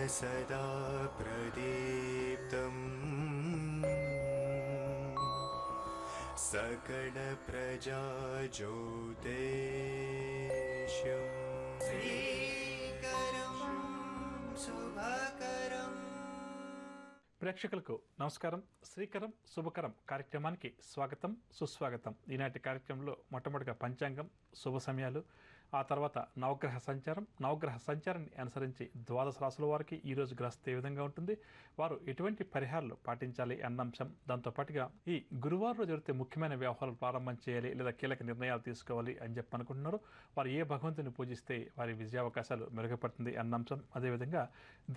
सदा प्रदीप्तम् सकलप्रजाज्योतिष्यम् श्रीकरं शुभकरम्। ప్రేక్షకులకు నమస్కారం. శ్రీకరం శుభకరం కార్యక్రమానికి స్వాగతం సుస్వాగతం. ఈనాటి కార్యక్రమంలో మొట్టమొదటిగా పంచాంగం, శుభ సమయాలు, ఆ తర్వాత నవగ్రహ సంచారాన్ని అనుసరించి ద్వాదశ రాశుల వారికి ఈరోజు గ్రహస్థితి ఏ విధంగా ఉంటుంది, వారు ఎటువంటి పరిహారాలు పాటించాలి అన్న అంశం, దాంతోపాటుగా ఈ గురువారం జరిగితే ముఖ్యమైన వ్యవహారాలు ప్రారంభం చేయాలి లేదా కీలక నిర్ణయాలు తీసుకోవాలి అని చెప్పి అనుకుంటున్నారు, వారు ఏ భగవంతుని పూజిస్తే వారి విజయావకాశాలు మెరుగుపడుతుంది అన్న అంశం, అదేవిధంగా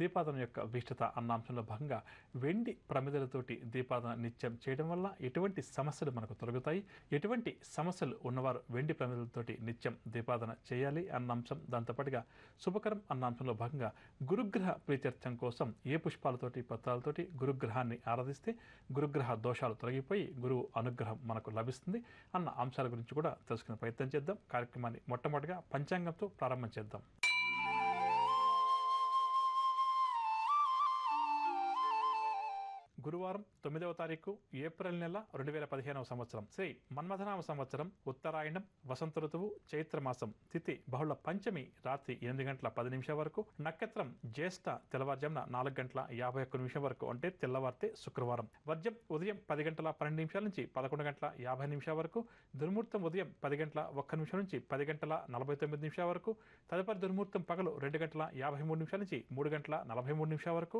దీపాదన యొక్క విశిష్టత అన్న అంశంలో భాగంగా వెండి ప్రమిదలతోటి దీపాదన నిత్యం చేయడం వల్ల ఎటువంటి సమస్యలు మనకు తొలగుతాయి, ఎటువంటి సమస్యలు ఉన్నవారు వెండి ప్రమిదలతోటి నిత్యం దీపాదన చేయాలి అన్న అంశం, దాంతోపాటుగా శుభకరం అన్న అంశంలో భాగంగా గురుగ్రహ ప్రీత్యర్థం కోసం ఏ పుష్పాలతోటి పత్రాలతోటి గురుగ్రహాన్ని ఆరాధిస్తే గురుగ్రహ దోషాలు తొలగిపోయి గురువు అనుగ్రహం మనకు లభిస్తుంది అన్న అంశాల గురించి కూడా తెలుసుకునే ప్రయత్నం చేద్దాం. కార్యక్రమాన్ని మొట్టమొదటిగా పంచాంగంతో ప్రారంభం చేద్దాం. గురువారం 9వ తారీఖు ఏప్రిల్ నెల 2015వ సంవత్సరం, శ్రీ మన్మథనామ సంవత్సరం, ఉత్తరాయణం, వసంత ఋతువు, చైత్రమాసం, తిథి బహుళ పంచమి రాత్రి 8 గంటల 10 నిమిషాల వరకు, నక్షత్రం జ్యేష్ఠ తెల్లవారుజామున 4 గంటల 51 నిమిషం వరకు, అంటే తెల్లవారితే శుక్రవారం, వర్జం ఉదయం 10 గంటల 12 నిమిషాల నుంచి 11 గంటల 50 నిమిషాల వరకు, దుర్ముహూర్తం ఉదయం 10 గంటల 1 నిమిషం నుంచి 10 గంటల 49 నిమిషాల వరకు, తదుపరి దుర్ముహూర్తం పగలు 2 గంటల 53 నిమిషాల నుంచి 3 గంటల 43 నిమిషాల వరకు,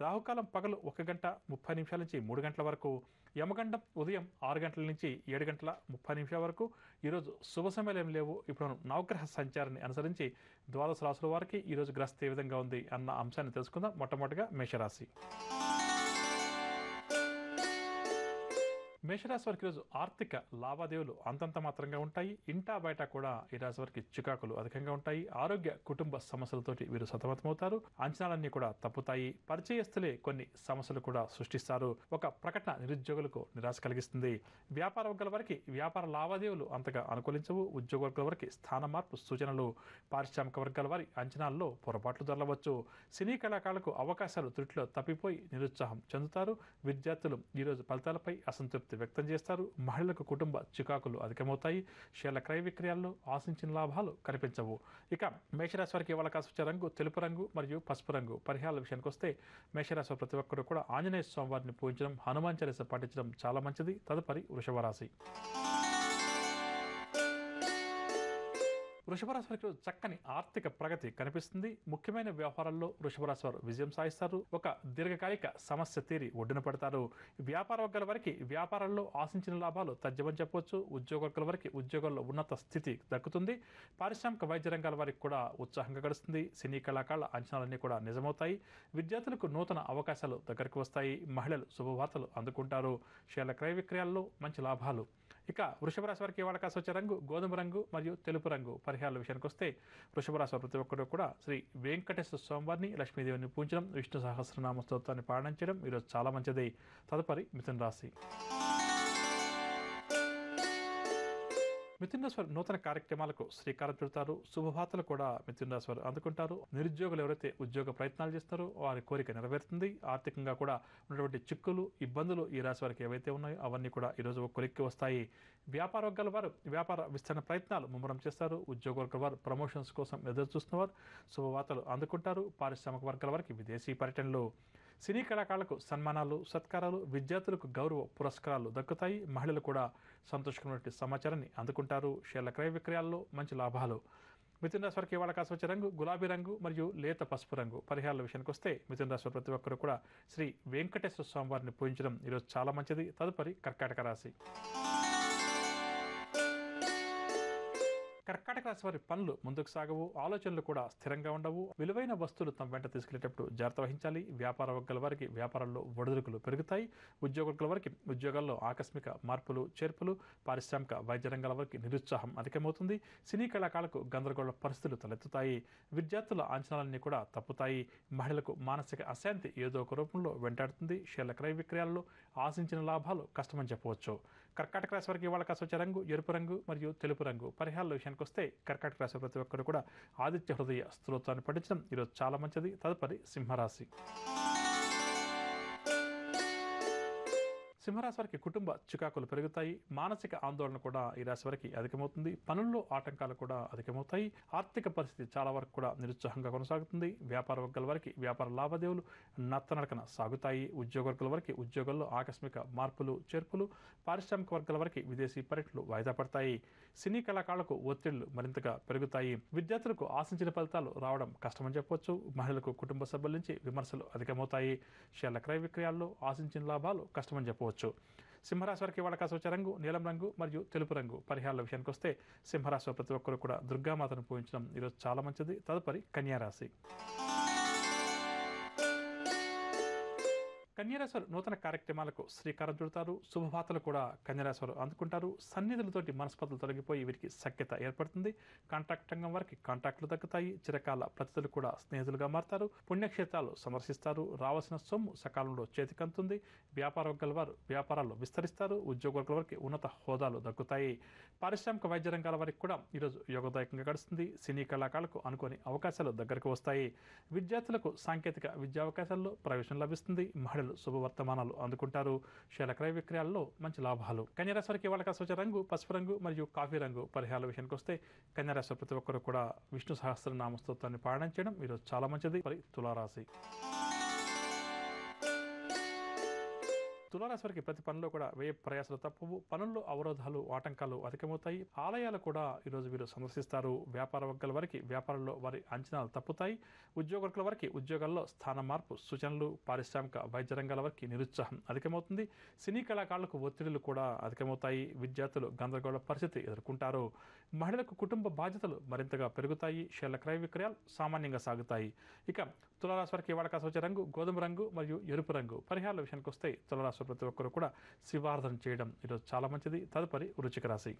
రాహుకాలం పగలు 1 గంట 30 నిమిషాల నుంచి 3 గంటల వరకు, యమగండం ఉదయం 6 గంటల నుంచి 7 గంటల 30 నిమిషాల వరకు. ఈరోజు శుభ సమయాలు ఏం లేవు. ఇప్పుడు మనం నవగ్రహ సంచారాన్ని అనుసరించి ద్వాదశ రాశుల వారికి ఈరోజు గ్రహస్థితి ఏ విధంగా ఉంది అన్న అంశాన్ని తెలుసుకుందాం. మొట్టమొదటిగా మేషరాశి. మేషరాశి వారికి ఈరోజు ఆర్థిక లావాదేవీలు అంతంత మాత్రంగా ఉంటాయి. ఇంటా బయట కూడా ఈ రాశి వారికి చికాకులు అధికంగా ఉంటాయి. ఆరోగ్య కుటుంబ సమస్యలతోటి వీరు సతమతమవుతారు. అంచనాలన్నీ కూడా తప్పుతాయి. పరిచయస్తులే కొన్ని సమస్యలు కూడా సృష్టిస్తారు. ఒక ప్రకటన నిరుద్యోగులకు నిరాశ కలిగిస్తుంది. వ్యాపార వర్గాల వారికి వ్యాపార లావాదేవీలు అంతగా అనుకూలించవు. ఉద్యోగ వర్గాల వారికి స్థాన మార్పు సూచనలు. పారిశ్రామిక వర్గాల వారి అంచనాల్లో పొరపాట్లు జరగవచ్చు. సినీ కళాకారులకు అవకాశాలు త్రుటిలో తప్పిపోయి నిరుత్సాహం చెందుతారు. విద్యార్థులు ఈరోజు ఫలితాలపై అసంతృప్తి వ్యక్తం చేస్తారు. మహిళలకు కుటుంబ చికాకులు అధికమవుతాయి. షేర్ల క్రయ విక్రయాల్లో ఆశించిన లాభాలు కనిపించవు. ఇక మేషరాశి వారికి ఇవాళ కాసు రంగు తెలుపు రంగు మరియు పసుపు రంగు. పరిహారాల విషయానికి వస్తే మేషరాశి ప్రతి ఒక్కరు కూడా ఆంజనేయ స్వామి వారిని పూజించడం, హనుమాన్ చాలీసా పాటించడం చాలా మంచిది. తదుపరి వృషభ రాశి. వృషభ రాశి వారికి చక్కని ఆర్థిక ప్రగతి కనిపిస్తుంది. ముఖ్యమైన వ్యవహారాల్లో వృషభ రాశి వారు విజయం సాధిస్తారు. ఒక దీర్ఘకాలిక సమస్య తీరి ఒడ్డున పడతారు. వ్యాపార వర్గాల వారికి వ్యాపారాల్లో ఆశించిన లాభాలు తథ్యమని చెప్పవచ్చు. ఉద్యోగ వర్గాల వారికి ఉద్యోగాల్లో ఉన్నత స్థితి దక్కుతుంది. పారిశ్రామిక వైద్య రంగాల వారికి కూడా ఉత్సాహంగా గడుస్తుంది. సినీ కళాకారుల అంచనాలన్నీ కూడా నిజమవుతాయి. విద్యార్థులకు నూతన అవకాశాలు దగ్గరికి వస్తాయి. మహిళలు శుభవార్తలు అందుకుంటారు. షేర్ల క్రయ విక్రయాల్లో మంచి లాభాలు. ఇక వృషభ రాశి వారికి ఇవాళ కాసు రంగు గోధుమ రంగు మరియు తెలుపు రంగు. పరిహారాల విషయానికి వస్తే వృషభ రాశి ప్రతి ఒక్కరు కూడా శ్రీ వెంకటేశ్వర స్వామివారిని, లక్ష్మీదేవిని పూజించడం, విష్ణు సహస్రనామ స్తోత్రాన్ని పారాయణం చేయడం ఈరోజు చాలా మంచిది. తదుపరి మిథున రాశి. మిథున రాశి వారు నూతన కార్యక్రమాలకు శ్రీకారం చుడతారు. శుభవార్తలు కూడా మిథున రాశి వారు అందుకుంటారు. నిరుద్యోగులు ఎవరైతే ఉద్యోగ ప్రయత్నాలు చేస్తారో వారి కోరిక నెరవేరుతుంది. ఆర్థికంగా కూడా ఉన్నటువంటి చిక్కులు, ఇబ్బందులు ఈ రాశి వారికి ఏవైతే ఉన్నాయో అవన్నీ కూడా ఈరోజు ఒక కొలిక్కి వస్తాయి. వ్యాపార వర్గాల వారు వ్యాపార విస్తరణ ప్రయత్నాలు ముమ్మరం చేస్తారు. ఉద్యోగ వర్గాల వారు ప్రమోషన్స్ కోసం ఎదురు చూస్తున్నవారు శుభవార్తలు అందుకుంటారు. పారిశ్రామిక వర్గాల వారికి విదేశీ పర్యటనలు. సినీ కళాకారులకు సన్మానాలు, సత్కారాలు, విద్యార్థులకు గౌరవ పురస్కారాలు దక్కుతాయి. మహిళలు కూడా సంతోషకరమైన సమాచారాన్ని అందుకుంటారు. షేర్ల క్రయ విక్రయాల్లో మంచి లాభాలు. మిథున రాశి వారికి ఇవాళ కాసు రంగు గులాబీ రంగు మరియు లేత పసుపు రంగు. పరిహారాల విషయానికి వస్తే మిథున రాశి ప్రతి ఒక్కరు కూడా శ్రీ వెంకటేశ్వర స్వామి వారిని పూజించడం ఈరోజు చాలా మంచిది. తదుపరి కర్కాటక రాశి. కర్కాటక రాశి వారి పనులు ముందుకు సాగవు. ఆలోచనలు కూడా స్థిరంగా ఉండవు. విలువైన వస్తువులు తమ వెంట తీసుకెళ్లేటప్పుడు జాగ్రత్త వహించాలి. వ్యాపార వర్గాల వారికి వ్యాపారాల్లో ఒడిదుడుకులు పెరుగుతాయి. ఉద్యోగ వర్గాల వారికి ఉద్యోగాల్లో ఆకస్మిక మార్పులు చేర్పులు. పారిశ్రామిక వైద్య రంగాల వారికి నిరుత్సాహం అధికమవుతుంది. సినీ కళాకారులకు గందరగోళ పరిస్థితులు తలెత్తుతాయి. విద్యార్థుల అంచనాలన్నీ కూడా తప్పుతాయి. మహిళలకు మానసిక అశాంతి ఏదో ఒక రూపంలో వెంటాడుతుంది. షేర్ల క్రయ విక్రయాల్లో ఆశించిన లాభాలు కష్టమని చెప్పవచ్చు. కర్కాటక రాశి వారికి ఇవాళ కాస్త వచ్చే రంగు ఎరుపు రంగు మరియు తెలుపు రంగు. పరిహారాల విషయానికి వస్తే కర్కాటక రాశి ప్రతి ఒక్కరు కూడా ఆదిత్య హృదయ స్తోత్రాన్ని పఠించడం ఈరోజు చాలా మంచిది. తదుపరి సింహరాశి. సింహరాశి వారికి కుటుంబ చికాకులు పెరుగుతాయి. మానసిక ఆందోళన కూడా ఈ రాశి వారికి అధికమవుతుంది. పనుల్లో ఆటంకాలు కూడా అధికమవుతాయి. ఆర్థిక పరిస్థితి చాలా వరకు కూడా నిరుత్సాహంగా కొనసాగుతుంది. వ్యాపార వర్గాల వారికి వ్యాపార లావాదేవీలు నత్తనడకన సాగుతాయి. ఉద్యోగ వర్గాల వారికి ఉద్యోగాల్లో ఆకస్మిక మార్పులు చేర్పులు. పారిశ్రామిక వర్గాల వారికి విదేశీ పర్యటనలు వాయిదా పడతాయి. సినీ కళాకారులకు ఒత్తిళ్లు మరింతగా పెరుగుతాయి. విద్యార్థులకు ఆశించిన ఫలితాలు రావడం కష్టమని చెప్పవచ్చు. మహిళలకు కుటుంబ సభ్యుల నుంచి విమర్శలు అధికమవుతాయి. షేర్ల క్రయ విక్రయాల్లో ఆశించిన లాభాలు కష్టమని చెప్పవచ్చు. సింహరాశి వారికి ఇవాళ కాస్త వచ్చే రంగు నీలం రంగు మరియు తెలుపు రంగు. పరిహారాల విషయానికి వస్తే సింహరాశి ప్రతి ఒక్కరు కూడా దుర్గామాతను పూజించడం ఈరోజు చాలా మంచిది. తదుపరి కన్యారాశి. కన్యారాశి నూతన కార్యక్రమాలకు శ్రీకారం చుడతారు. శుభవార్తలు కూడా కన్యారాశి అందుకుంటారు. సన్నిధులతోటి మనస్పర్ధలు తొలగిపోయి వీరికి సఖ్యత ఏర్పడుతుంది. కాంట్రాక్ట్ రంగం వారికి కాంట్రాక్టులు తగ్గుతాయి. చిరకాల ప్రతిథులు కూడా స్నేహితులుగా మారతారు. పుణ్యక్షేత్రాలు సందర్శిస్తారు. రావాల్సిన సొమ్ము సకాలంలో చేతికంతుంది. వ్యాపార వర్గాల వారు వ్యాపారాలు విస్తరిస్తారు. ఉద్యోగ వర్గాల వారికి ఉన్నత హోదాలు దక్కుతాయి. పారిశ్రామిక వైద్య రంగాల వారికి కూడా ఈరోజు యోగదాయకంగా గడుస్తుంది. సినీ కళాకారులకు అనుకోని అవకాశాలు దగ్గరకు వస్తాయి. విద్యార్థులకు సాంకేతిక విద్యా అవకాశాల్లో ప్రవేశం లభిస్తుంది. మహిళలు శుభవర్తమానాలు అందుకుంటారు. షేర్ల క్రయ విక్రయాల్లో మంచి లాభాలు. కన్యారాశి వారికి ఇవాళ కాస్త వచ్చే రంగు పసుపు రంగు మరియు కాఫీ రంగు. పరిహారాల విషయానికి వస్తే కన్యారాశి ప్రతి ఒక్కరు కూడా విష్ణు సహస్రనామ స్తోత్రాన్ని పారాయణం చేయడం ఈరోజు చాలా మంచిది. తులారాశి. తులారాశి వారికి ప్రతి పనిలో కూడా వ్యయ ప్రయాసాలు తప్పవు. పనుల్లో అవరోధాలు ఆటంకాలు అధికమవుతాయి. ఆలయాలు కూడా ఈరోజు వీరు సందర్శిస్తారు. వ్యాపార వర్గాల వారికి వ్యాపారంలో వారి అంచనాలు తప్పుతాయి. ఉద్యోగ వర్గాల వారికి ఉద్యోగాల్లో స్థాన మార్పు సూచనలు. పారిశ్రామిక వైద్య రంగాల వారికి నిరుత్సాహం అధికమవుతుంది. సినీ కళాకారులకు ఒత్తిడులు కూడా అధికమవుతాయి. విద్యార్థులు గందరగోళ పరిస్థితి ఎదుర్కొంటారు. మహిళలకు కుటుంబ బాధ్యతలు మరింతగా పెరుగుతాయి. షేర్ల క్రయ విక్రయాలు సామాన్యంగా సాగుతాయి. ఇక తులారాశి వారికి ఇవాళ కాస్త వచ్చే రంగు గోధుమ రంగు మరియు ఎరుపు రంగు. పరిహారాల విషయానికి వస్తే తులారాశి ప్రతి ఒక్కరు కూడా శివారాధన చేయడం ఈరోజు చాలా మంచిది. తదుపరి వృశ్చిక రాశి.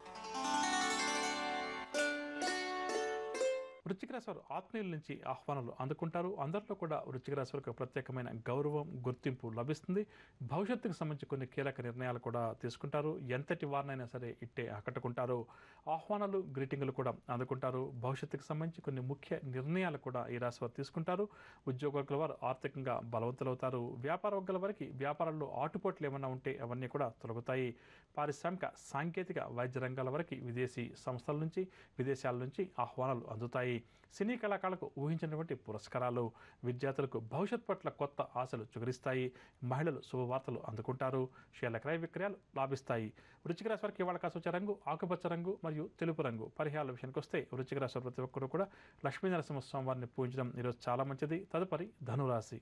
వృశ్చిక రాశి వారు ఆత్మీయుల నుంచి ఆహ్వానాలు అందుకుంటారు. అందరిలో కూడా వృశ్చిక రాశి వారికి ప్రత్యేకమైన గౌరవం గుర్తింపు లభిస్తుంది. భవిష్యత్తుకు సంబంధించి కొన్ని కీలక నిర్ణయాలు కూడా తీసుకుంటారు. ఎంతటి వారినైనా సరే ఇట్టే ఆకట్టుకుంటారు. ఆహ్వానాలు గ్రీటింగులు కూడా అందుకుంటారు. భవిష్యత్తుకు సంబంధించి కొన్ని ముఖ్య నిర్ణయాలు కూడా ఈ రాశి వారు తీసుకుంటారు. ఉద్యోగ వర్గాల వారు ఆర్థికంగా బలవంతులవుతారు. వ్యాపార వర్గాల వారికి వ్యాపారాల్లో ఆటుపోట్లు ఏమన్నా ఉంటే అవన్నీ కూడా తొలగుతాయి. పారిశ్రామిక సాంకేతిక వైద్య రంగాల వరకు విదేశీ సంస్థల నుంచి విదేశాల నుంచి ఆహ్వానాలు అందుతాయి. సినీ కళాకారులకు ఊహించినటువంటి పురస్కారాలు. విద్యార్థులకు భవిష్యత్ పట్ల కొత్త ఆశలు చిగురిస్తాయి. మహిళలు శుభవార్తలు అందుకుంటారు. షేర్ల క్రయ విక్రయాలు లాభిస్తాయి. వృశ్చిక రాశి వారికి ఇవాళ కాస్త వచ్చే రంగు ఆకుపచ్చ రంగు మరియు తెలుపు రంగు. పరిహారాల విషయానికి వస్తే వృశ్చిక రాశి ప్రతి ఒక్కరు కూడా లక్ష్మీ నరసింహస్వామి వారిని పూజించడం ఈరోజు చాలా మంచిది. తదుపరి ధనురాశి.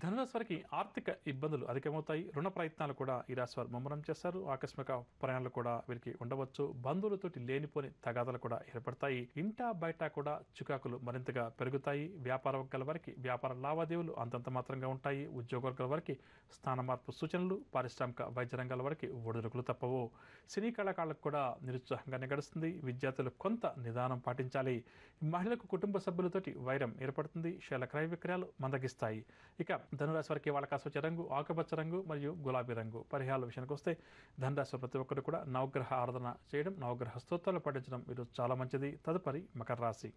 ధనురాశి వారికి ఆర్థిక ఇబ్బందులు అధికమవుతాయి. రుణ ప్రయత్నాలు కూడా ఈ రాశి వారు ముమ్మరం చేస్తారు. ఆకస్మిక ప్రయాణాలు కూడా వీరికి ఉండవచ్చు. బంధువులతోటి లేనిపోని తగాదాలు కూడా ఏర్పడతాయి. ఇంటా బయట కూడా చికాకులు మరింతగా పెరుగుతాయి. వ్యాపార వర్గాల వారికి వ్యాపార లావాదేవీలు అంతంత మాత్రంగా ఉంటాయి. ఉద్యోగ వర్గాల వారికి స్థాన మార్పు సూచనలు. పారిశ్రామిక వైద్య రంగాల వారికి ఒడిదుడుకులు తప్పవు. సినీ కళాకారులకు కూడా నిరుత్సాహంగానే గడుస్తుంది. విద్యార్థులు కొంత నిదానం పాటించాలి. మహిళలకు కుటుంబ సభ్యులతోటి వైరం ఏర్పడుతుంది. షేర్ల క్రయ విక్రయాలు మందగిస్తాయి. ఇక ధనురాశి వారికి వాళ్ళ కాస్త వచ్చే రంగు ఆకుపచ్చ రంగు మరియు గులాబీ రంగు. పరిహారాల విషయానికి వస్తే ధనురాశి ప్రతి ఒక్కరు కూడా నవగ్రహ ఆరాధన చేయడం, నవగ్రహ స్తోత్రాలు పఠించడం ఈరోజు చాలా మంచిది. తదుపరి మకర రాశి.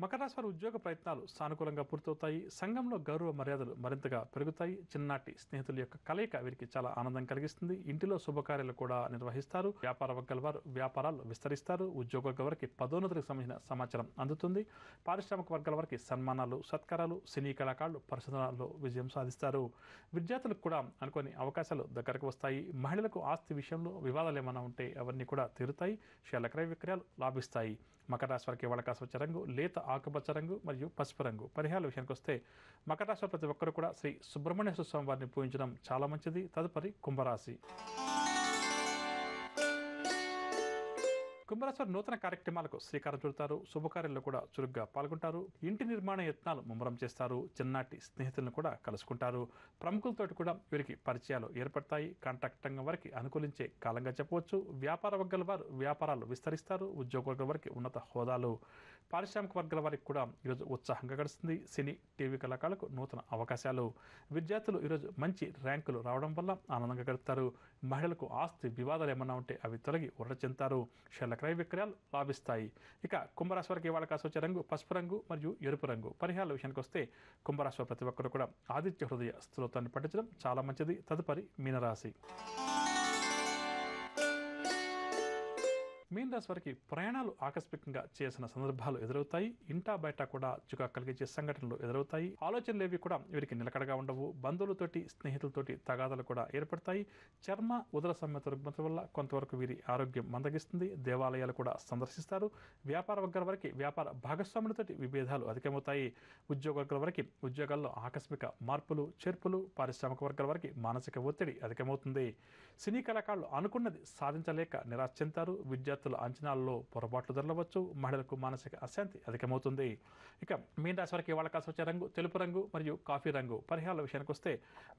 మకర రాశి వారి ఉద్యోగ ప్రయత్నాలు సానుకూలంగా పూర్తవుతాయి. సంఘంలో గౌరవ మర్యాదలు మరింతగా పెరుగుతాయి. చిన్ననాటి స్నేహితుల యొక్క కలయిక వీరికి చాలా ఆనందం కలిగిస్తుంది. ఇంటిలో శుభకార్యాలు కూడా నిర్వహిస్తారు. వ్యాపార వర్గాల వారు వ్యాపారాలు విస్తరిస్తారు. ఉద్యోగ వర్గాల వారికి పదోన్నతికి సంబంధించిన సమాచారం అందుతుంది. పారిశ్రామిక వర్గాల వారికి సన్మానాలు సత్కారాలు. సినీ కళాకారులు పరిశోధనలో విజయం సాధిస్తారు. విద్యార్థులకు కూడా అనుకోని అవకాశాలు దగ్గరకు వస్తాయి. మహిళలకు ఆస్తి విషయంలో వివాదాలు ఏమైనా ఉంటే అవన్నీ కూడా తీరుతాయి. షేర్ల క్రయ విక్రయాలు లాభిస్తాయి. మకర రాశి వారికి వాళ్ళ కాస్త వచ్చే రంగు లేత ఆకుపచ్చ రంగు మరియు పసుపు రంగు. పరిహారాల విషయానికి వస్తే మకర రాశి ప్రతి ఒక్కరు కూడా శ్రీ సుబ్రహ్మణ్య స్వామి వారిని పూజించడం చాలా మంచిది. తదుపరి కుంభరాశి. కుంభరాశి వారు నూతన కార్యక్రమాలకు శ్రీకారం చుడతారు. శుభకార్యాల్లో కూడా చురుగ్గా పాల్గొంటారు. ఇంటి నిర్మాణ యత్నాలు ముమ్మరం చేస్తారు. చిన్ననాటి స్నేహితులను కూడా కలుసుకుంటారు. ప్రముఖులతోటి కూడా వీరికి పరిచయాలు ఏర్పడతాయి. కాంట్రాక్ట్ రంగం వారికి అనుకూలించే కాలంగా చెప్పవచ్చు. వ్యాపార వర్గాల వారు వ్యాపారాలు విస్తరిస్తారు. ఉద్యోగ వర్గాల వారికి ఉన్నత హోదాలు, పారిశ్రామిక వర్గాల వారికి కూడా ఈరోజు ఉత్సాహంగా గడుస్తుంది. సినీ, టీవీ కళాకారులకు నూతన అవకాశాలు. విద్యార్థులు ఈరోజు మంచి ర్యాంకులు రావడం వల్ల ఆనందంగా గడుపుతారు. మహిళలకు ఆస్తి వివాదాలు ఏమన్నా ఉంటే అవి తొలగి ఉర్ర చెందుతారు. షేర్ల క్రయ విక్రయాలు లాభిస్తాయి. ఇక కుంభరాశి వారికి ఇవాళ కాసి వచ్చే రంగు పసుపు రంగు మరియు ఎరుపు రంగు. పరిహారాల విషయానికి వస్తే కుంభరాశి వారు ప్రతి ఒక్కరు కూడా ఆదిత్య హృదయ స్తోత్రాన్ని పఠించడం చాలా మంచిది. తదుపరి మీనరాశి. మీన రాశి వారికి ప్రయాణాలు ఆకస్మికంగా చేసిన సందర్భాలు ఎదురవుతాయి. ఇంటా బయట కూడా చికాకు కలిగించే సంఘటనలు ఎదురవుతాయి. ఆలోచనలు ఏవి కూడా వీరికి నిలకడగా ఉండవు. బంధువులతోటి, స్నేహితులతోటి తగాదాలు కూడా ఏర్పడతాయి. చర్మ, ఉదర సంబంధిత రుగ్మతల వల్ల కొంతవరకు వీరి ఆరోగ్యం మందగిస్తుంది. దేవాలయాలు కూడా సందర్శిస్తారు. వ్యాపార వర్గాల వారికి వ్యాపార భాగస్వాములతోటి విభేదాలు అధికమవుతాయి. ఉద్యోగ వర్గాల వారికి ఉద్యోగాల్లో ఆకస్మిక మార్పులు, చేర్పులు. పారిశ్రామిక వర్గాల వారికి మానసిక ఒత్తిడి అధికమవుతుంది. సినీ కళాకారులు అనుకున్నది సాధించలేక నిరాశ చెందుతారు. విద్యార్థుల అంచనాల్లో పొరపాట్లు జరగవచ్చు. మహిళలకు మానసిక అశాంతి అధికమవుతుంది. ఇక మీన రాశి వారికి ఇవాళ కాసి వచ్చే రంగు తెలుపు రంగు మరియు కాఫీ రంగు. పరిహారాల విషయానికి వస్తే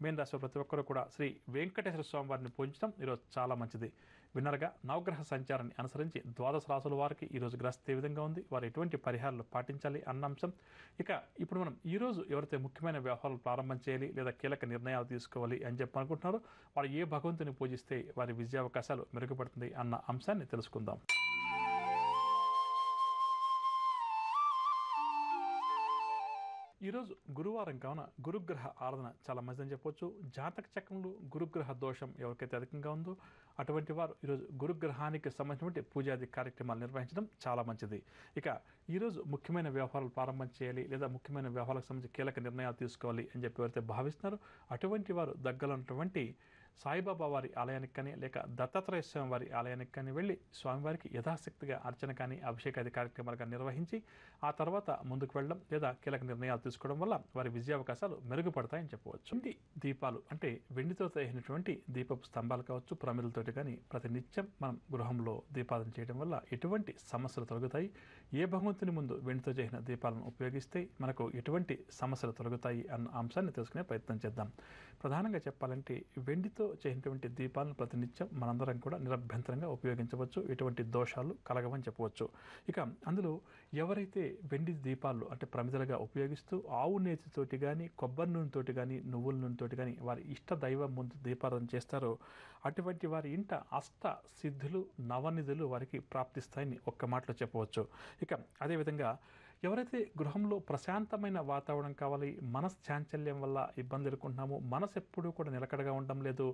మీన రాశి ప్రతి ఒక్కరూ కూడా శ్రీ వెంకటేశ్వర స్వామి వారిని పూజించడం ఈరోజు చాలా మంచిది. విన్నరగా నవగ్రహ సంచారాన్ని అనుసరించి ద్వాదశ రాశుల వారికి ఈరోజు గ్రహిస్తే ఏ విధంగా ఉంది, వారు ఎటువంటి పరిహారాలు పాటించాలి అన్న అంశం. ఇక ఇప్పుడు మనం ఈరోజు ఎవరైతే ముఖ్యమైన వ్యవహారాలు ప్రారంభం చేయాలి లేదా కీలక నిర్ణయాలు తీసుకోవాలి అని చెప్పి అనుకుంటున్నారో వారు ఏ భగవంతుని పూజిస్తే వారి విజయావకాశాలు మెరుగుపడుతుంది అన్న అంశాన్ని తెలుసుకుందాం. ఈరోజు గురువారం కావున గురుగ్రహ ఆరాధన చాలా మంచిదని చెప్పవచ్చు. జాతక చక్రంలో గురుగ్రహ దోషం ఎవరికైతే అధికంగా ఉందో అటువంటి వారు ఈరోజు గురుగ్రహానికి సంబంధించిన పూజాది కార్యక్రమాలు నిర్వహించడం చాలా మంచిది. ఇక ఈరోజు ముఖ్యమైన వ్యవహారాలు ప్రారంభం చేయాలి లేదా ముఖ్యమైన వ్యవహారాలకు సంబంధించి కీలక నిర్ణయాలు తీసుకోవాలి అని చెప్పి ఎవరైతే భావిస్తున్నారో అటువంటి వారు దగ్గర ఉన్నటువంటి సాయిబాబా వారి ఆలయానికి కానీ లేక దత్తాత్రేయ స్వామి వారి ఆలయానికి కానీ వెళ్ళి స్వామివారికి యథాశక్తిగా అర్చన కానీ అభిషేకాది కార్యక్రమాలు కానీ నిర్వహించి ఆ తర్వాత ముందుకు వెళ్ళడం లేదా కీలక నిర్ణయాలు తీసుకోవడం వల్ల వారి విజయావకాశాలు మెరుగుపడతాయని చెప్పవచ్చు. వెండి దీపాలు అంటే వెండితో తయారైనటువంటి దీపపు స్తంభాలు కావచ్చు, ప్రమిదలతోటి కానీ ప్రతినిత్యం మనం గృహంలో దీపాలను చేయడం వల్ల ఎటువంటి సమస్యలు తొలగుతాయి. ఏ భగవంతుని ముందు వెండితో చేసిన దీపాలను ఉపయోగిస్తే మనకు ఎటువంటి సమస్యలు తొలగుతాయి అన్న అంశాన్ని తెలుసుకునే ప్రయత్నం చేద్దాం. ప్రధానంగా చెప్పాలంటే వెండితో చేసినటువంటి దీపాలను ప్రతినిత్యం మనందరం కూడా నిరభ్యంతరంగా ఉపయోగించవచ్చు. ఎటువంటి దోషాలు కలగవని చెప్పవచ్చు. ఇక అందులో ఎవరైతే వెండి దీపాలు అంటే ప్రమిదలుగా ఉపయోగిస్తూ ఆవు నేతితోటి కానీ కొబ్బరి నూనెతోటి కానీ నువ్వుల నూనెతోటి కానీ వారి ఇష్ట దైవం ముందు దీపారాధన చేస్తారో అటువంటి వారి ఇంట అష్ట సిద్ధులు నవనిధులు వారికి ప్రాప్తిస్తాయని ఒక్క మాటలో చెప్పవచ్చు. ఇక అదేవిధంగా ఎవరైతే గృహంలో ప్రశాంతమైన వాతావరణం కావాలి, మనశ్చాంచల్యం వల్ల ఇబ్బంది ఎదుర్కొంటున్నామో, మనసు ఎప్పుడూ కూడా నిలకడగా ఉండడం లేదు,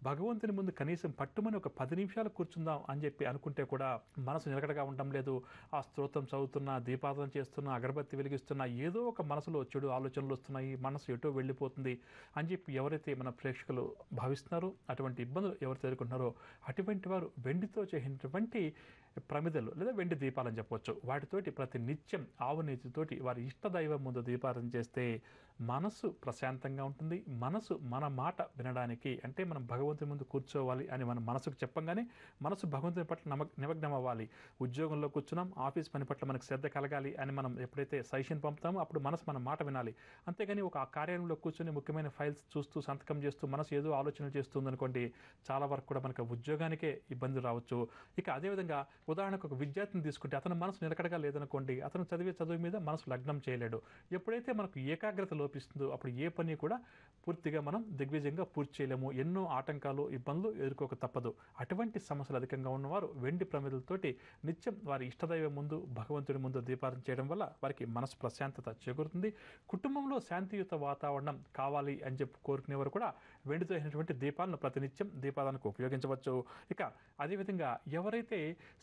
భగవంతుని ముందు కనీసం పట్టుమని ఒక 10 నిమిషాలు కూర్చుందాం అని చెప్పి అనుకుంటే కూడా మనసు నిలకడగా ఉండడం లేదు. ఆ స్తోత్రం చదువుతున్నా, దీపారాధన చేస్తున్నా, అగరబత్తి వెలిగిస్తున్నా ఏదో ఒక మనసులో చెడు ఆలోచనలు వస్తున్నాయి, మనసు ఎటో వెళ్ళిపోతుంది అని చెప్పి ఎవరైతే మన ప్రేక్షకులు భావిస్తున్నారో అటువంటి ఇబ్బందులు ఎవరైతే ఎదుర్కొంటున్నారో అటువంటి వారు వెండితో చేసినటువంటి ప్రమిదలు లేదా వెండి దీపాలని చెప్పవచ్చు. వాటితోటి ప్రతి నిత్యం ఆవు నేతితోటి వారి ఇష్టదైవం ముందు దీపారాధన చేస్తే మనసు ప్రశాంతంగా ఉంటుంది. మనసు మన మాట వినడానికి అంటే మనం భగవంతుని ముందు కూర్చోవాలి అని మన మనసుకు చెప్పంగానే మనసు భగవంతుని పట్ల నిమగ్నం అవ్వాలి. ఉద్యోగంలో కూర్చున్నాం, ఆఫీస్ పని పట్ల మనకు శ్రద్ధ కలగాలి అని మనం ఎప్పుడైతే సజెషన్ పంపుతామో అప్పుడు మనసు మన మాట వినాలి. అంతేగాని ఒక కార్యాలయంలో కూర్చొని ముఖ్యమైన ఫైల్స్ చూస్తూ సంతకం చేస్తూ మనసు ఏదో ఆలోచనలు చేస్తుంది అనుకోండి, చాలా వరకు కూడా మనకు ఉద్యోగానికే ఇబ్బంది రావచ్చు. ఇక అదేవిధంగా ఉదాహరణకు ఒక విద్యార్థిని తీసుకుంటే అతను మనసు నిలకడగా లేదనుకోండి, అతను చదివే చదువు మీద మనసు లగ్నం చేయలేడు. ఎప్పుడైతే మనకు ఏకాగ్రత లోపిస్తుందో అప్పుడు ఏ పని కూడా పూర్తిగా మనం దిగ్విజయంగా పూర్తి చేయలేము. ఎన్నో ఆటంకాలు, ఇబ్బందులు ఎదుర్కోక తప్పదు. అటువంటి సమస్యలు అధికంగా ఉన్నవారు వెండి ప్రమిదలతోటి నిత్యం వారి ఇష్టదైవం ముందు భగవంతుడి ముందు దీపారాధన చేయడం వల్ల వారికి మనసు ప్రశాంతత చేకూరుతుంది. కుటుంబంలో శాంతియుత వాతావరణం కావాలి అని చెప్పి కోరుకునేవారు కూడా వెండితో అయినటువంటి దీపాలను ప్రతినిత్యం దీపారాధనకు ఉపయోగించవచ్చు. ఇక అదేవిధంగా ఎవరైతే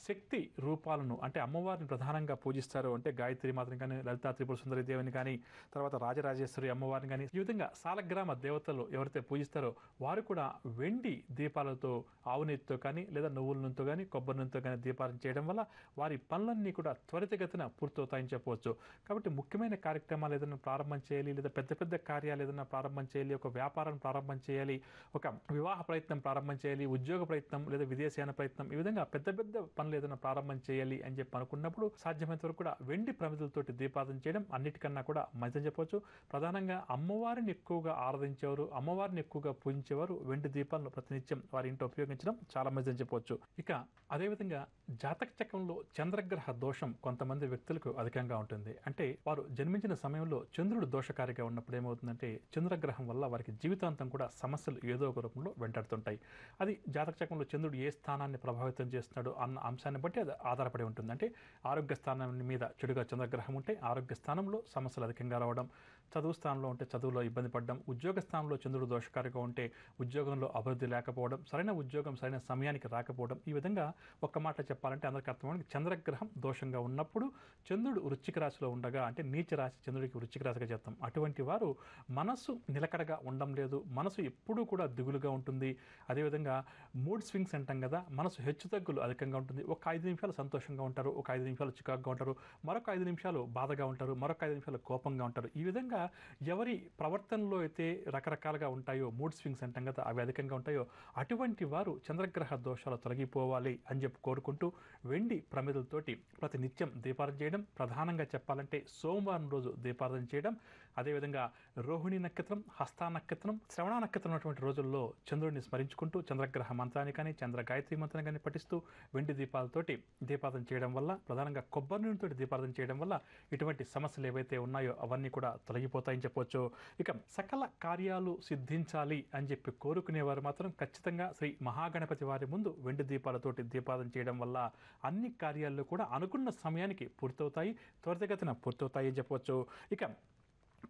శక్తి రూపాలను అంటే అమ్మవారిని ప్రధానంగా పూజిస్తారో అంటే గాయత్రి మాతని కానీ, లలితా త్రిపుర సుందరి దేవిని కానీ, తర్వాత రాజరాజేశ్వరి అమ్మవారిని కానీ, ఈ విధంగా సాలగ్రామ దేవతలు ఎవరైతే పూజిస్తారో వారు కూడా వెండి దీపాలతో ఆవు నెయ్యితో కానీ లేదా నువ్వుల నూనెతో కానీ కొబ్బరి నూనెతో కానీ దీపాలను చేయడం వల్ల వారి పనులన్నీ కూడా త్వరితగతిన పూర్తవుతాయని చెప్పవచ్చు. కాబట్టి ముఖ్యమైన కార్యక్రమాలు ఏదైనా ప్రారంభం చేయాలి లేదా పెద్ద పెద్ద కార్యాలు ఏదైనా ప్రారంభం చేయాలి, ఒక వ్యాపారం ప్రారంభం చేయాలి చేయాలి, ఒక వివాహ ప్రయత్నం ప్రారంభం చేయాలి, ఉద్యోగ ప్రయత్నం లేదా విదేశీయాన ప్రయత్నం, ఈ విధంగా పెద్ద పెద్ద పనులు ఏదైనా ప్రారంభం చేయాలి అని చెప్పి అనుకున్నప్పుడు సాధ్యమైనంత వరకు కూడా వెండి ప్రమిదలతోటి దీపారాధన చేయడం అన్నిటికన్నా కూడా మంచిదని చెప్పవచ్చు. ప్రధానంగా అమ్మవారిని ఎక్కువగా ఆరాధించేవారు, అమ్మవారిని ఎక్కువగా పూజించేవారు వెండి దీపాలను ప్రతినిత్యం వారి ఇంట్లో ఉపయోగించడం చాలా మంచిదని చెప్పవచ్చు. ఇక అదేవిధంగా జాతక చక్రంలో చంద్రగ్రహ దోషం కొంతమంది వ్యక్తులకు అధికంగా ఉంటుంది. అంటే వారు జన్మించిన సమయంలో చంద్రుడు దోషకారిగా ఉన్నప్పుడు ఏమవుతుందంటే చంద్రగ్రహం వల్ల వారికి జీవితాంతం కూడా సమస్యలు ఏదో ఒక రూపంలో వెంటాడుతుంటాయి. అది జాతక చక్రంలో చంద్రుడు ఏ స్థానాన్ని ప్రభావితం చేస్తున్నాడు అన్న అంశాన్ని బట్టి అది ఆధారపడి ఉంటుంది. అంటే ఆరోగ్య స్థానం మీద చెడుగా చంద్రగ్రహం ఉంటే ఆరోగ్య స్థానంలో సమస్యలు అధికంగా రావడం, చదువు స్థానంలో ఉంటే చదువులో ఇబ్బంది పడడం, ఉద్యోగ స్థానంలో చంద్రుడు దోషకారిగా ఉంటే ఉద్యోగంలో అభివృద్ధి లేకపోవడం, సరైన ఉద్యోగం సరైన సమయానికి రాకపోవడం, ఈ విధంగా ఒక్క మాట చెప్పాలంటే అందరికీ అర్థమవుతుంది చంద్రగ్రహం దోషంగా ఉన్నప్పుడు చంద్రుడు వృశ్చిక రాశిలో ఉండగా, అంటే నీచ రాశి చంద్రుడికి వృశ్చిక రాశిగా చెప్తాం, అటువంటి వారు మనసు నిలకడగా ఉండడం లేదు, మనసు ఎప్పుడూ కూడా దిగులుగా ఉంటుంది. అదేవిధంగా మూడ్ స్వింగ్స్ అంటాం కదా, మనసు హెచ్చుతగ్గులు అధికంగా ఉంటుంది. ఒక 5 నిమిషాలు సంతోషంగా ఉంటారు, ఒక 5 నిమిషాలు చికాకుగా ఉంటారు, మరొక 5 నిమిషాలు బాధగా ఉంటారు, మరొక 5 నిమిషాలు కోపంగా ఉంటారు. ఈ విధంగా ఎవరి ప్రవర్తనలో అయితే రకరకాలుగా ఉంటాయో, మూడ్ స్వింగ్స్ అంటాం కదా, అవి అధికంగా ఉంటాయో అటువంటి వారు చంద్రగ్రహ దోషాలు తొలగిపోవాలి అని చెప్పి కోరుకుంటూ వెండి ప్రమిదలతోటి ప్రతి నిత్యం దీపారాధన చేయడం, ప్రధానంగా చెప్పాలంటే సోమవారం రోజు దీపారాధన చేయడం, అదేవిధంగా రోహిణి నక్షత్రం, హస్త నక్షత్రం, శ్రవణ నక్షత్రం ఉన్నటువంటి రోజుల్లో చంద్రుడిని స్మరించుకుంటూ చంద్రగ్రహ మంత్రాన్ని కానీ చంద్ర గాయత్రి మంత్రాన్ని కానీ పఠిస్తూ వెండి దీపాలతోటి దీపారాధన చేయడం వల్ల, ప్రధానంగా కొబ్బరి నూనెతోటి దీపారాధన చేయడం వల్ల ఇటువంటి సమస్యలు ఏవైతే ఉన్నాయో అవన్నీ కూడా తొలగిపోతాయని చెప్పవచ్చు. ఇక సకల కార్యాలు సిద్ధించాలి అని చెప్పి కోరుకునేవారు మాత్రం ఖచ్చితంగా శ్రీ మహాగణపతి వారి ముందు వెండి దీపాలతోటి దీపారాధన చేయడం వల్ల అన్ని కార్యాలు కూడా అనుకున్న సమయానికి పూర్తవుతాయి, త్వరితగతిన పూర్తవుతాయి అని చెప్పవచ్చు. ఇక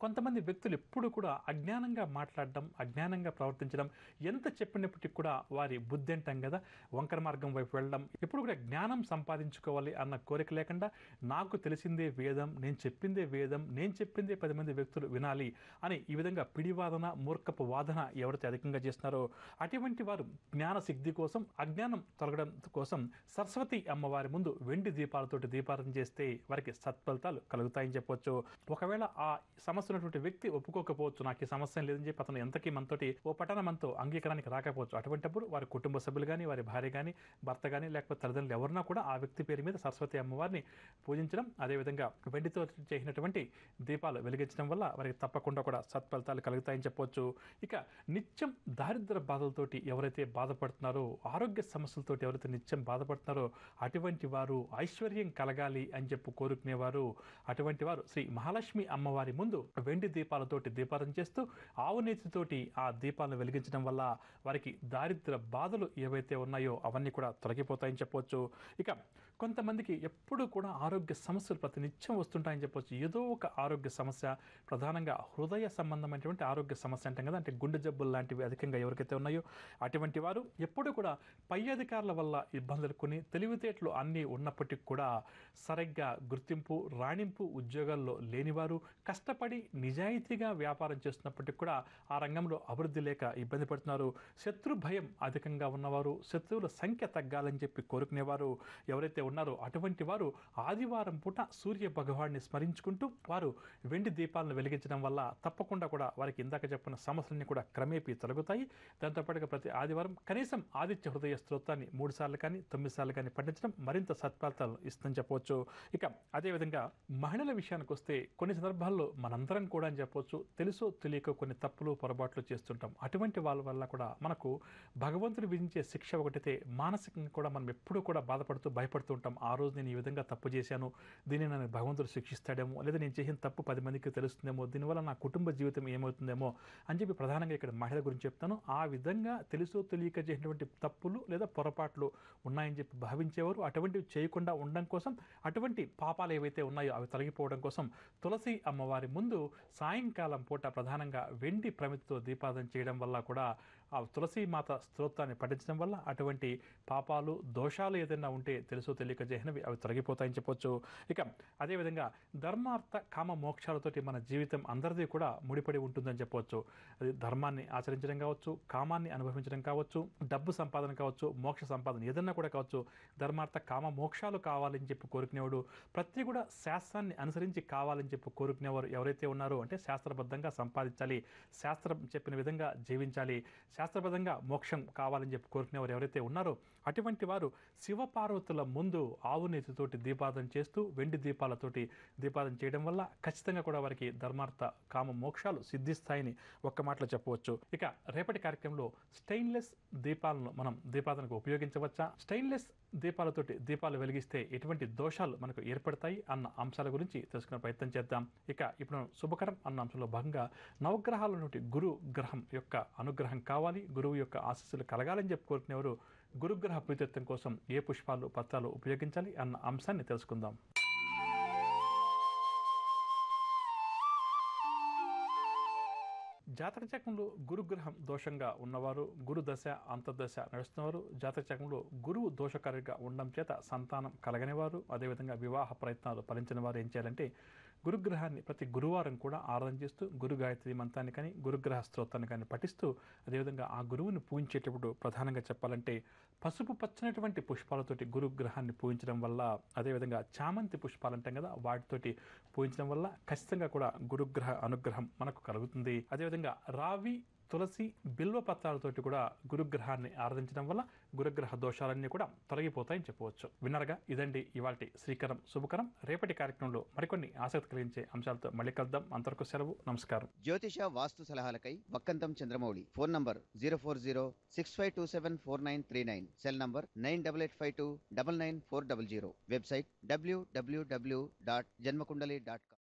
కొంతమంది వ్యక్తులు ఎప్పుడు కూడా అజ్ఞానంగా మాట్లాడడం, అజ్ఞానంగా ప్రవర్తించడం, ఎంత చెప్పినప్పటికీ కూడా వారి బుద్ధి అంటాం కదా వంకర మార్గం వైపు వెళ్ళడం, ఎప్పుడు కూడా జ్ఞానం సంపాదించుకోవాలి అన్న కోరిక లేకుండా నాకు తెలిసిందే వేదం, నేను చెప్పిందే వేదం, నేను చెప్పిందే 10 మంది వ్యక్తులు వినాలి అని ఈ విధంగా పిడివాదన, మూర్ఖపు వాదన ఎవరైతే అధికంగా చేస్తున్నారో అటువంటి వారు జ్ఞాన సిద్ధి కోసం, అజ్ఞానం తొలగడం కోసం సరస్వతి అమ్మవారి ముందు వెండి దీపాలతోటి దీపారాధన చేస్తే వారికి సత్ఫలితాలు కలుగుతాయని చెప్పవచ్చు. ఒకవేళ ఆ సమస్య ఉన్నటువంటి వ్యక్తి ఒప్పుకోకపోవచ్చు, నాకు ఈ సమస్య లేదని చెప్పి అతను ఎంతకీ మనతోటి ఓ పట్టణ మనతో అంగీకారానికి రాకపోవచ్చు. అటువంటిప్పుడు వారి కుటుంబ సభ్యులు కానీ, వారి భార్య కానీ, భర్త కానీ, లేకపోతే తల్లిదండ్రులు ఎవరన్నా కూడా ఆ వ్యక్తి పేరు మీద సరస్వతి అమ్మవారిని పూజించడం, అదేవిధంగా వెండితో చేసినటువంటి దీపాలు వెలిగించడం వల్ల వారికి తప్పకుండా కూడా సత్ఫలితాలు కలుగుతాయని చెప్పవచ్చు. ఇక నిత్యం దారిద్ర బాధలతోటి ఎవరైతే బాధపడుతున్నారో, ఆరోగ్య సమస్యలతోటి ఎవరైతే నిత్యం బాధపడుతున్నారో అటువంటి వారు ఐశ్వర్యం కలగాలి అని చెప్పి కోరుకునేవారు అటువంటి వారు శ్రీ మహాలక్ష్మి అమ్మవారి ముందు వెండి దీపాలతోటి దీపారాధన చేస్తూ ఆవు నేతితోటి ఆ దీపాలను వెలిగించడం వల్ల వారికి దారిద్ర బాధలు ఏవైతే ఉన్నాయో అవన్నీ కూడా తొలగిపోతాయని చెప్పవచ్చు. ఇక కొంతమందికి ఎప్పుడు కూడా ఆరోగ్య సమస్యలు ప్రతి నిత్యం వస్తుంటాయని చెప్పవచ్చు. ఏదో ఒక ఆరోగ్య సమస్య, ప్రధానంగా హృదయ సంబంధమైనటువంటి ఆరోగ్య సమస్య అంటాం కదా, అంటే గుండె జబ్బులు లాంటివి అధికంగా ఎవరికైతే ఉన్నాయో అటువంటి వారు ఎప్పుడు కూడా పై అధికారుల వల్ల ఇబ్బందులు కొని తెలివితేటలు అన్నీ ఉన్నప్పటికీ కూడా సరిగ్గా గుర్తింపు, రాణింపు ఉద్యోగాల్లో లేనివారు, కష్టపడి నిజాయితీగా వ్యాపారం చేస్తున్నప్పటికీ కూడా ఆ రంగంలో అభివృద్ధి లేక ఇబ్బంది పడుతున్నారు, శత్రు భయం అధికంగా ఉన్నవారు, శత్రువుల సంఖ్య తగ్గాలని చెప్పి కోరుకునేవారు ఎవరైతే ఉన్నారో అటువంటి వారు ఆదివారం పూట సూర్య భగవాన్ని స్మరించుకుంటూ వారు వెండి దీపాలను వెలిగించడం వల్ల తప్పకుండా కూడా వారికి ఇందాక చెప్పిన సమస్యలన్నీ కూడా క్రమేపీ తొలగుతాయి. దాంతోపాటుగా ప్రతి ఆదివారం కనీసం ఆదిత్య హృదయ స్తోత్రాన్ని 3 సార్లు కానీ 9 సార్లు కానీ పఠించడం మరింత సత్ఫలితాలు ఇస్తుందని చెప్పవచ్చు. ఇక అదేవిధంగా మహిళల విషయానికి వస్తే కొన్ని సందర్భాల్లో మనందరం కూడా అని చెప్పవచ్చు తెలుసో తెలియక కొన్ని తప్పులు పొరపాట్లు చేస్తుంటాం. అటువంటి వాళ్ళ వల్ల కూడా మనకు భగవంతుడు విధించే శిక్ష ఒకటైతే మానసికంగా కూడా మనం ఎప్పుడూ కూడా బాధపడుతూ భయపడుతూ ఉంటాం. ఆ రోజు నేను ఈ విధంగా తప్పు చేశాను, దీన్ని నన్ను భగవంతుడు శిక్షిస్తాడేమో, లేదా నేను చేసిన తప్పు 10 మందికి తెలుస్తుందేమో, దీనివల్ల నా కుటుంబ జీవితం ఏమవుతుందేమో అని చెప్పి ప్రధానంగా ఇక్కడ మహిళ గురించి చెప్తాను. ఆ విధంగా తెలుసో తెలియక చేసినటువంటి తప్పులు లేదా పొరపాట్లు ఉన్నాయని చెప్పి భావించేవారు అటువంటివి చేయకుండా ఉండడం కోసం, అటువంటి పాపాలు ఏవైతే ఉన్నాయో అవి తొలగిపోవడం కోసం తులసి అమ్మవారి ముందు సాయంకాలం పూట ప్రధానంగా వెండి ప్రమిదతో దీపారాధన చేయడం వల్ల కూడా ఆ తులసి మాత స్తోత్రాన్ని పఠించడం వల్ల అటువంటి పాపాలు దోషాలు ఏదైనా ఉంటే తెలుసో తెలియక చేసినవి అవి తొలగిపోతాయని చెప్పొచ్చు. ఇక అదేవిధంగా ధర్మార్థ కామ మోక్షాలతోటి మన జీవితం అందరిది కూడా ముడిపడి ఉంటుందని చెప్పవచ్చు. అది ధర్మాన్ని ఆచరించడం కావచ్చు, కామాన్ని అనుభవించడం కావచ్చు, డబ్బు సంపాదన కావచ్చు, మోక్ష సంపాదన ఏదన్నా కూడా కావచ్చు. ధర్మార్థ కామ మోక్షాలు కావాలని చెప్పి కోరుకునేవాడు ప్రతి కూడా శాస్త్రాన్ని అనుసరించి కావాలని చెప్పి కోరుకునేవారు ఎవరైతే ఉన్నారో అంటే శాస్త్రబద్ధంగా సంపాదించాలి, శాస్త్రం చెప్పిన విధంగా జీవించాలి, శాస్త్రబద్ధంగా మోక్షం కావాలని చెప్పి కోరుకునేవారు ఎవరైతే ఉన్నారో అటువంటి వారు శివపార్వతుల ముందు ఆవు నేతితోటి దీపాదన చేస్తూ వెండి దీపాలతోటి దీపాదన చేయడం వల్ల ఖచ్చితంగా కూడా వారికి ధర్మార్థ కామ మోక్షాలు సిద్ధిస్తాయని ఒక్క మాటలో చెప్పవచ్చు. ఇక రేపటి కార్యక్రమంలో స్టెయిన్లెస్ దీపాలను మనం దీపాదనకు ఉపయోగించవచ్చా, స్టెయిన్లెస్ దీపాలతోటి దీపాలు వెలిగిస్తే ఎటువంటి దోషాలు మనకు ఏర్పడతాయి అన్న అంశాల గురించి తెలుసుకునే ప్రయత్నం చేద్దాం. ఇక ఇప్పుడు శుభకరం అన్న అంశంలో భాగంగా నవగ్రహాల నుండి గురు గ్రహం యొక్క అనుగ్రహం కావాలి, గురువు యొక్క ఆశీస్సులు కలగాలని చెప్పి కోరుకునేవారు గురుగ్రహ ప్రీతిత్వం కోసం ఏ పుష్పాలు పత్రాలు ఉపయోగించాలి అన్న అంశాన్ని తెలుసుకుందాం. జాతక చక్రంలో గురుగ్రహం దోషంగా ఉన్నవారు, గురు దశ అంతర్దశ నడుస్తున్నవారు, జాతక చక్రంలో గురువు దోషకారిగా ఉండడం చేత సంతానం కలగని వారు, అదేవిధంగా వివాహ ప్రయత్నాలు ఫలించిన వారు ఏం చేయాలంటే గురుగ్రహాన్ని ప్రతి గురువారం కూడా ఆరాధన చేస్తూ గురు గాయత్రి మంత్రాన్ని కానీ గురుగ్రహ స్తోత్రాన్ని కానీ పఠిస్తూ అదేవిధంగా ఆ గురువుని పూజించేటప్పుడు ప్రధానంగా చెప్పాలంటే పసుపు పచ్చనటువంటి పుష్పాలతోటి గురుగ్రహాన్ని పూజించడం వల్ల, అదేవిధంగా చామంతి పుష్పాలు అంటాం కదా వాటితోటి పూజించడం వల్ల ఖచ్చితంగా కూడా గురుగ్రహ అనుగ్రహం మనకు కలుగుతుంది. అదేవిధంగా రావి, తులసి, బిల్వ పత్రాలతోటి కూడా గురుగ్రహాన్ని ఆరాధించడం వల్ల గురుగ్రహ దోషాలన్నీ కూడా తొలగిపోతాయని చెప్పవచ్చు. విన్నరగా ఇదండి ఇవాల్టి శ్రీకరం శుభకరం. రేపటి కార్యక్రమంలో మరికొన్ని ఆసక్తి కలిగించే అంశాలతో మళ్ళీ కలుద్దాం. అంతవరకు సెలవు, నమస్కారం. జ్యోతిష వాస్తు సలహాలకై Vakkantham Chandramouli. Phone number 040-6527-4939. Cell number 9885299400. Website www.janmakundali.com.